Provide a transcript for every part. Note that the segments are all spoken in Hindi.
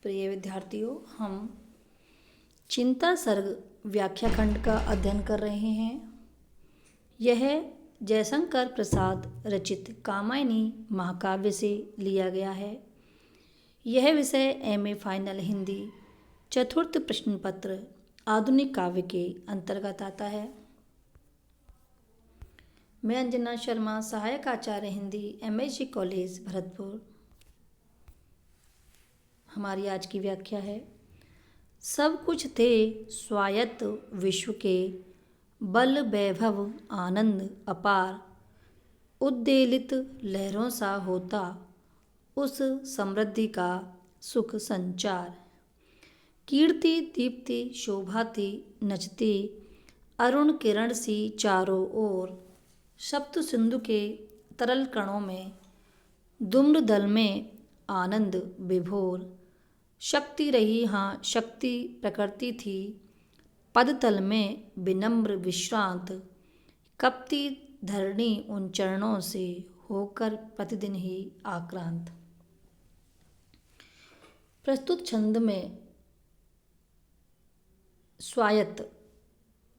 प्रिय विद्यार्थियों, हम चिंता सर्ग व्याख्या खंड का अध्ययन कर रहे हैं। यह जयशंकर प्रसाद रचित कामायनी महाकाव्य से लिया गया है। यह विषय एमए फाइनल हिंदी चतुर्थ प्रश्न पत्र आधुनिक काव्य के अंतर्गत आता है। मैं अंजना शर्मा, सहायक आचार्य हिंदी, एमएसजी कॉलेज भरतपुर। हमारी आज की व्याख्या है। सब कुछ थे स्वायत्त विश्व के, बल वैभव आनंद अपार, उद्वेलित लहरों सा होता उस समृद्धि का सुख संचार। कीर्ति दीप्ति शोभाती नचती, अरुण किरण सी चारों ओर, सप्त सिंधु के तरल कणों में, धूम्र दल में आनंद विभोर। शक्ति रही हाँ शक्ति प्रकृति थी, पदतल में विनम्र विश्रांत, कपती धरणी उन चरणों से होकर प्रतिदिन ही आक्रांत। प्रस्तुत छंद में स्वायत्त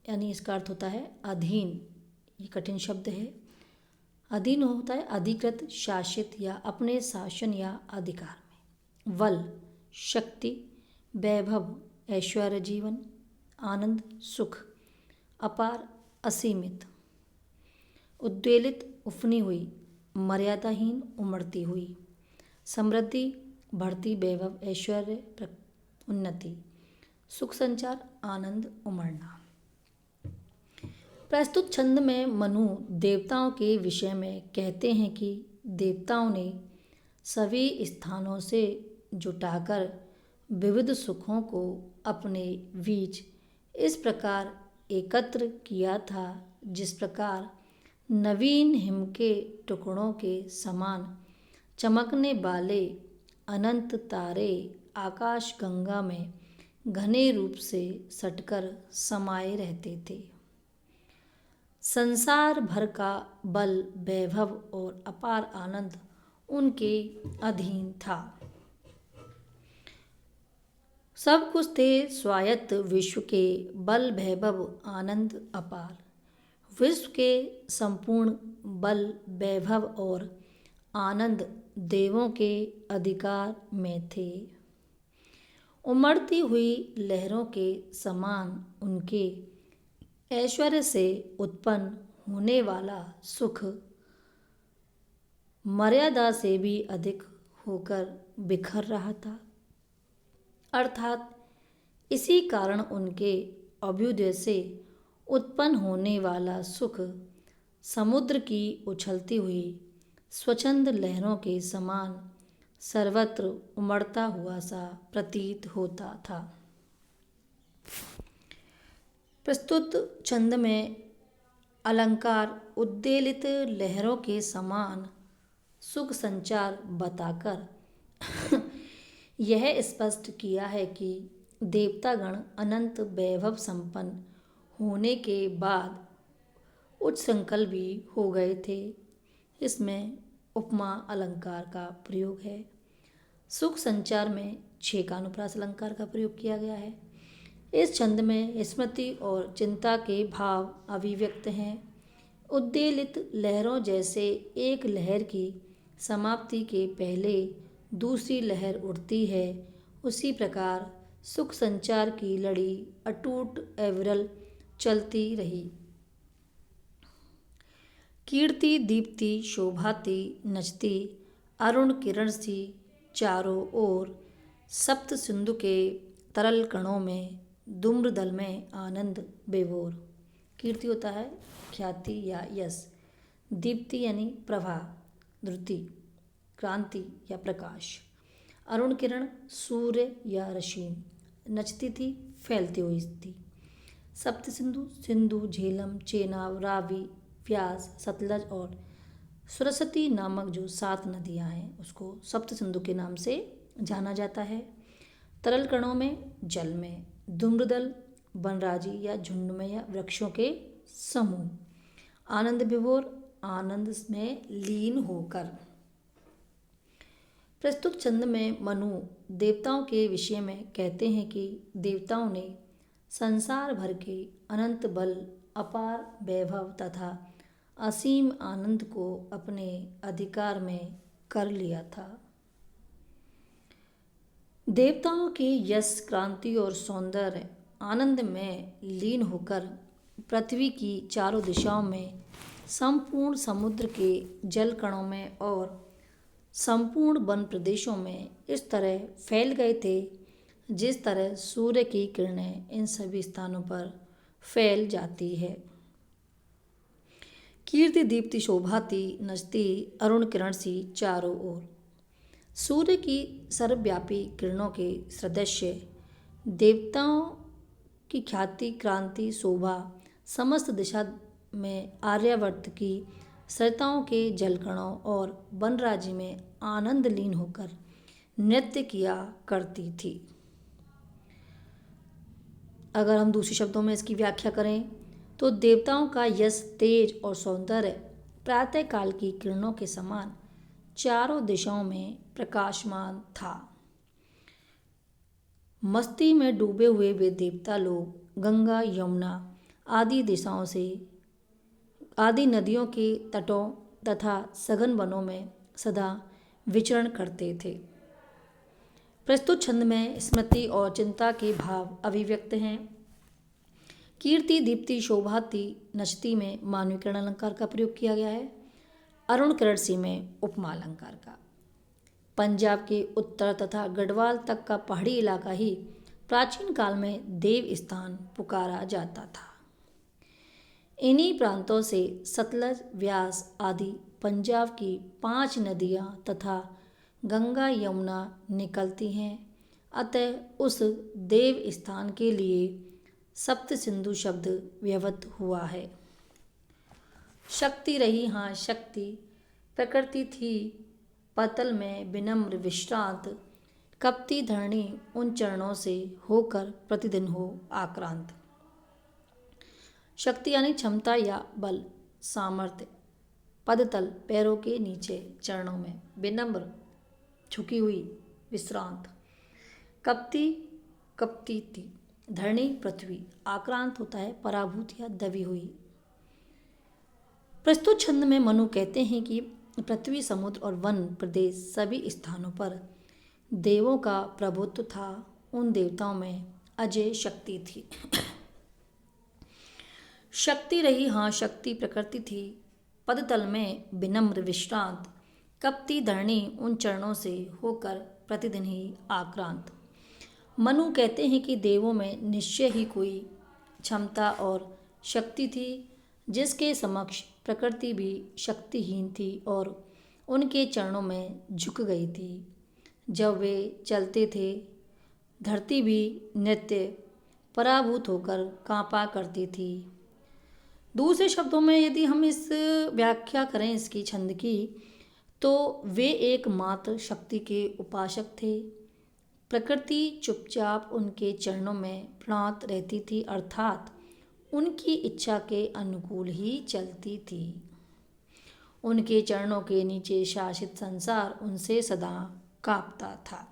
यानी इसका अर्थ होता है अधीन। ये कठिन शब्द है। अधीन होता है अधिकृत, शासित या अपने शासन या अधिकार में। बल शक्ति, वैभव ऐश्वर्य जीवन, आनंद सुख, अपार असीमित, उद्वेलित उफनी हुई, मर्यादाहीन उमड़ती हुई, समृद्धि बढ़ती, वैभव ऐश्वर्य उन्नति, सुख संचार आनंद उमड़ना। प्रस्तुत छंद में मनु देवताओं के विषय में कहते हैं कि देवताओं ने सभी स्थानों से जुटाकर विविध सुखों को अपने बीच इस प्रकार एकत्र किया था जिस प्रकार नवीन हिम के टुकड़ों के समान चमकने वाले अनंत तारे आकाश गंगा में घने रूप से सटकर समाये रहते थे। संसार भर का बल वैभव और अपार आनंद उनके अधीन था। सब कुछ थे स्वायत्त विश्व के, बल वैभव आनंद अपार। विश्व के संपूर्ण बल वैभव और आनंद देवों के अधिकार में थे। उमड़ती हुई लहरों के समान उनके ऐश्वर्य से उत्पन्न होने वाला सुख मर्यादा से भी अधिक होकर बिखर रहा था। अर्थात इसी कारण उनके अभ्युदय से उत्पन्न होने वाला सुख समुद्र की उछलती हुई स्वच्छंद लहरों के समान सर्वत्र उमड़ता हुआ सा प्रतीत होता था। प्रस्तुत छंद में अलंकार उद्वेलित लहरों के समान सुख संचार बताकर यह स्पष्ट किया है कि देवतागण अनंत वैभव संपन्न होने के बाद उच्च संकल्पी हो गए थे। इसमें उपमा अलंकार का प्रयोग है। सुख संचार में 6 का अनुप्रास अलंकार का प्रयोग किया गया है। इस छंद में स्मृति और चिंता के भाव अभिव्यक्त हैं। उद्वेलित लहरों जैसे एक लहर की समाप्ति के पहले दूसरी लहर उठती है, उसी प्रकार सुख संचार की लड़ी अटूट अविरल चलती रही। कीर्ति दीप्ति शोभाती नचती, अरुण किरण सी चारों ओर, सप्त सिंधु के तरल कणों में, धूम्र दल में आनंद विभोर। कीर्ति होता है ख्याति या यश, दीप्ति यानी प्रभा, धृति, क्रांति या प्रकाश, अरुण किरण सूर्य या रश्मि, नचती थी फैलती हुई थी। सप्त सिंधु, सिंधु, झेलम, चेनाब, रावी, व्यास, सतलज और सरस्वती नामक जो 7 नदियां हैं उसको सप्त सिंधु के नाम से जाना जाता है। तरल कणों में, जल में, धूम्रदल वनराजी या झुंड में या वृक्षों के समूह, आनंद विभोर आनंद में लीन होकर। प्रस्तुत छंद में मनु देवताओं के विषय में कहते हैं कि देवताओं ने संसार भर के अनंत बल, अपार वैभव तथा असीम आनंद को अपने अधिकार में कर लिया था। देवताओं के यश, क्रांति और सौंदर्य आनंद में लीन होकर पृथ्वी की चारों दिशाओं में, संपूर्ण समुद्र के जल कणों में और संपूर्ण वन प्रदेशों में इस तरह फैल गए थे जिस तरह सूर्य की किरणें इन सभी स्थानों पर फैल जाती है। कीर्ति दीप्ति शोभाती नचती अरुण किरण सी चारों ओर। सूर्य की सर्वव्यापी किरणों के सदृश्य देवताओं की ख्याति, क्रांति, शोभा समस्त दिशा में आर्यावर्त की सरिताओं के जलकणों और वन राज्य में आनंद लीन होकर नृत्य किया करती थी। अगर हम दूसरे शब्दों में इसकी व्याख्या करें तो देवताओं का यश, तेज और सौंदर्य प्रातः काल की किरणों के समान चारों दिशाओं में प्रकाशमान था। मस्ती में डूबे हुए वे देवता लोग गंगा, यमुना आदि दिशाओं से, आदि नदियों के तटों तथा सघन वनों में सदा विचरण करते थे। प्रस्तुत छंद में स्मृति और चिंता के भाव अभिव्यक्त हैं। कीर्ति दीप्ति शोभाती नचती में मानवीकरण अलंकार का प्रयोग किया गया है। अरुण किरण में उपमा अलंकार का। पंजाब के उत्तर तथा गढ़वाल तक का पहाड़ी इलाका ही प्राचीन काल में देव स्थान पुकारा जाता था। इन्हीं प्रांतों से सतलज, व्यास आदि पंजाब की 5 नदियाँ तथा गंगा, यमुना निकलती हैं। अतः उस देव स्थान के लिए सप्त सिंधु शब्द व्यवहृत हुआ है। शक्ति रही हाँ शक्ति, प्रकृति थी पतल में विनम्र विश्रांत, कपती धरणी उन चरणों से होकर प्रतिदिन हो आक्रांत। शक्ति यानी क्षमता या बल, सामर्थ्य। पदतल पैरों के नीचे चरणों में, विनम्र झुकी हुई, विश्रांत। कपती कपती थी, धरणी पृथ्वी, आक्रांत होता है पराभूत या दबी हुई। प्रस्तुत छंद में मनु कहते हैं कि पृथ्वी, समुद्र और वन प्रदेश सभी स्थानों पर देवों का प्रभुत्व था। उन देवताओं में अजय शक्ति थी। शक्ति रही हाँ शक्ति, प्रकृति थी पदतल में विनम्र विश्रांत, कपती धरणी उन चरणों से होकर प्रतिदिन ही आक्रांत। मनु कहते हैं कि देवों में निश्चय ही कोई क्षमता और शक्ति थी जिसके समक्ष प्रकृति भी शक्तिहीन थी और उनके चरणों में झुक गई थी। जब वे चलते थे धरती भी नृत्य पराभूत होकर कांपा करती थी। दूसरे शब्दों में यदि हम इस व्याख्या करें इसकी छंद की, तो वे एकमात्र शक्ति के उपासक थे। प्रकृति चुपचाप उनके चरणों में प्रणात रहती थी, अर्थात उनकी इच्छा के अनुकूल ही चलती थी। उनके चरणों के नीचे शासित संसार उनसे सदा कांपता था।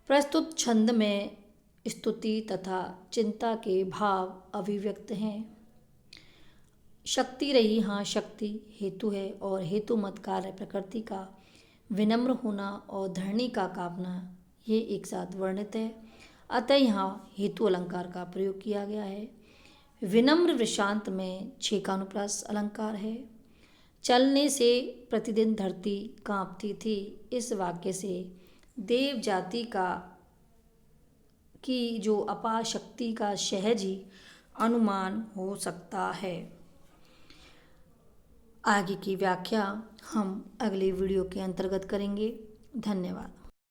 प्रस्तुत छंद में स्तुति तथा चिंता के भाव अभिव्यक्त हैं। शक्ति रही हाँ शक्ति हेतु है और हेतु मत कार्य प्रकृति का विनम्र होना और धरणी का कांपना ये एक साथ वर्णित है। अतः यहाँ हेतु अलंकार का प्रयोग किया गया है। विनम्र विश्रांत में 6 का अनुप्रास अलंकार है। चलने से प्रतिदिन धरती कांपती थी, इस वाक्य से देव जाति की जो अपार शक्ति का सहज ही अनुमान हो सकता है। आगे की व्याख्या हम अगले वीडियो के अंतर्गत करेंगे। धन्यवाद।